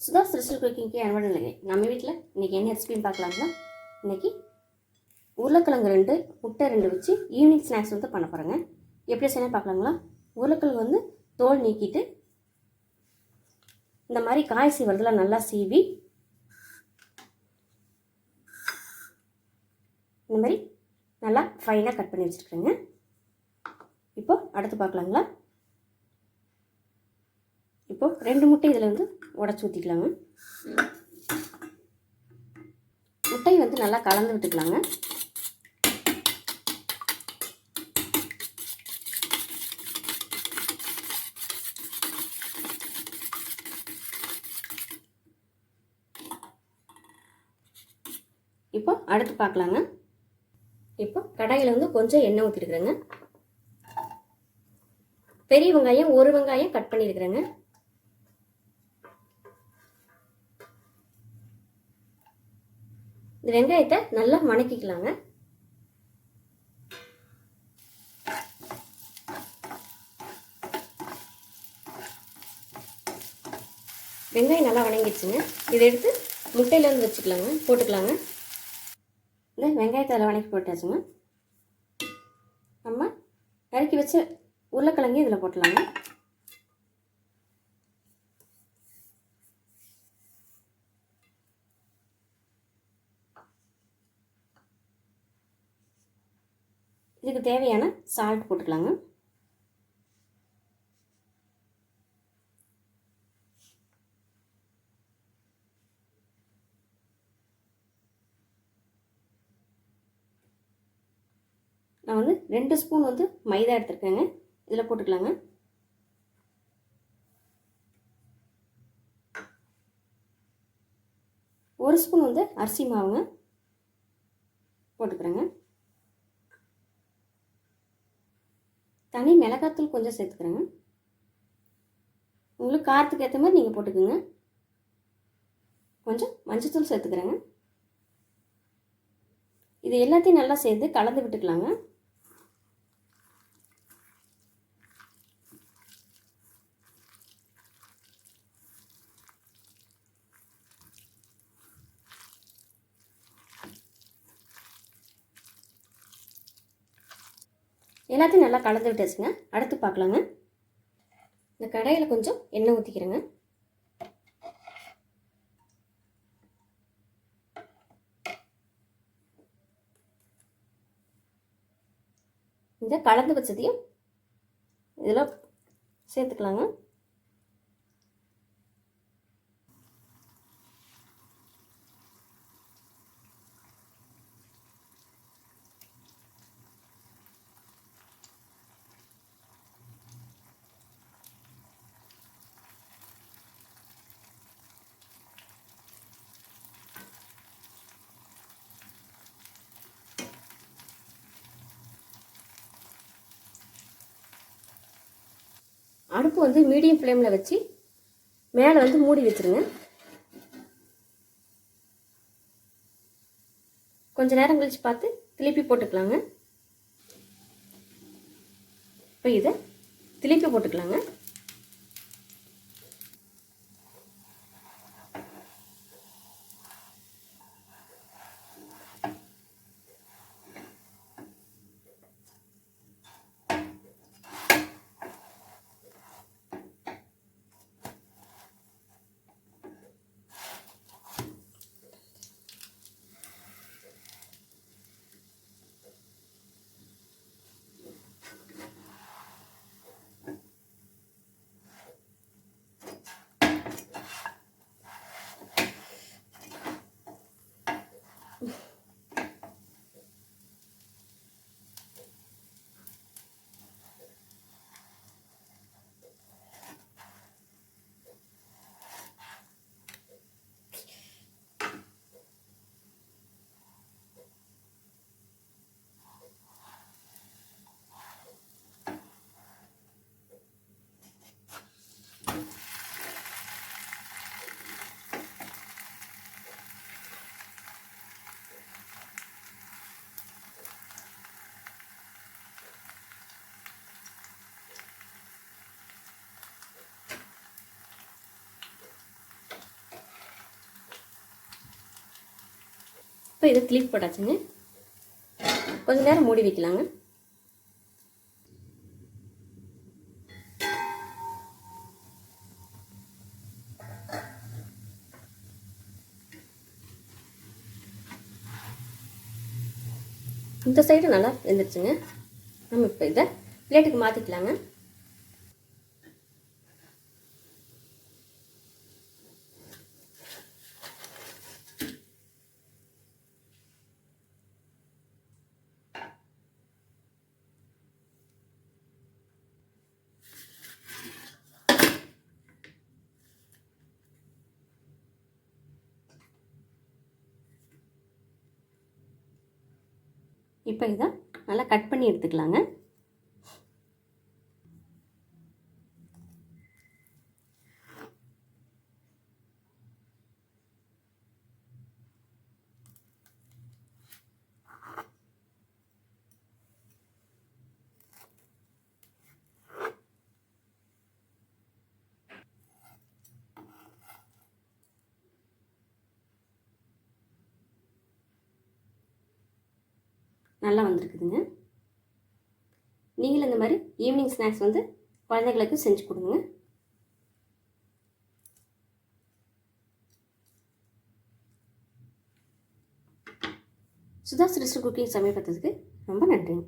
Sudha's recipe குக்கிங்க்கு அனுமதி இல்லைங்க. நம்ம வீட்டில் இன்றைக்கி என்ன ரெசிபின்னு பார்க்கலாங்களா? இன்றைக்கி உருளைக்கிழங்கு 2 முட்டை 2 வச்சு ஈவினிங் ஸ்நாக்ஸ் வந்து பண்ண போகிறேங்க. எப்படி செய்யணும் பார்க்கலாங்களா? உருளைக்கிழங்கு வந்து தோல் நீக்கிட்டு இந்த மாதிரி காய் சீவறதுல நல்லா சீவி இந்த மாதிரி நல்லா ஃபைனாக கட் பண்ணி வச்சுருக்கேங்க. இப்போது அடுத்து பார்க்கலாங்களா? இப்போது 2 முட்டை இதில் வந்து உடச்சி ஊற்றிக்கலாங்க. முட்டை வந்து நல்லா கலந்து விட்டுக்கலாங்க. இப்போ அடுத்து பார்க்கலாங்க. இப்போ கடாயில் வந்து கொஞ்சம் எண்ணெய் ஊற்றிருக்கிறேங்க. பெரிய வெங்காயம் 1 வெங்காயம் கட் பண்ணியிருக்கிறேங்க. இந்த வெங்காயத்தை நல்லா வணக்கிக்கலாங்க. வெங்காயம் நல்லா வணங்கிடுச்சுங்க. இதை எடுத்து முட்டையில வந்து வச்சுக்கலாங்க, போட்டுக்கலாங்க. இந்த வெங்காயத்தை அதில் வணக்கி போட்டாச்சுங்க. நம்ம நறுக்கி வச்ச உருளைக்கிழங்கு இதில் போட்டலாங்க. இதுக்கு தேவையான சால்ட் போட்டுக்கலாங்க. நான் வந்து 2 ஸ்பூன் வந்து மைதா எடுத்துருக்கேங்க. இதில் போட்டுக்கலாங்க. ஒரு ஸ்பூன் வந்து அரிசி மாவுங்க போட்டுக்கிறேங்க. தனி மிளகாத்தூள் கொஞ்சம் சேர்த்துக்கிறேங்க. உங்களுக்கு காரத்துக்கு ஏற்ற மாதிரி நீங்கள் போட்டுக்கோங்க. கொஞ்சம் மஞ்சத்தூள் சேர்த்துக்கிறேங்க. இது எல்லாத்தையும் நல்லா சேர்த்து கலந்து விட்டுக்கலாங்க. எல்லாத்தையும் நல்லா கலந்து விட்டாச்சுங்க. அடுத்து பார்க்கலாங்க. இந்த கடாயில் கொஞ்சம் எண்ணெய் ஊற்றிக்கிறேங்க. இந்த கலந்து வச்சதையும் இதில் சேர்த்துக்கலாங்க. அடுப்பு வந்து மீடியம் ஃப்ளேமில் வச்சு மேலே வந்து மூடி வச்சுருங்க. கொஞ்சம் நேரம் கழித்து பார்த்து திருப்பி போட்டுக்கலாங்க. இப்போ இதை திருப்பி போட்டுக்கலாங்க. இப்போ இதை கிளிப் போட்டாச்சுங்க. கொஞ்ச நேரம் மூடி வைக்கலாங்க. இந்த சைடு நல்லா வெந்துருச்சுங்க. நம்ம இப்போ இதை பிளேட்டுக்கு மாற்றிக்கலாங்க. இப்போ இதை நல்லா கட் பண்ணி எடுத்துக்கலாங்க. நல்லா வந்திருக்குதுங்க. நீங்களும் இந்த மாதிரி ஈவினிங் ஸ்நாக்ஸ் வந்து குழந்தைங்களுக்கு செஞ்சு கொடுங்க. சுதாஸ் ரெஸ்ட் குக்கிங் சமையல் பார்த்ததுக்கு ரொம்ப நன்றிங்க.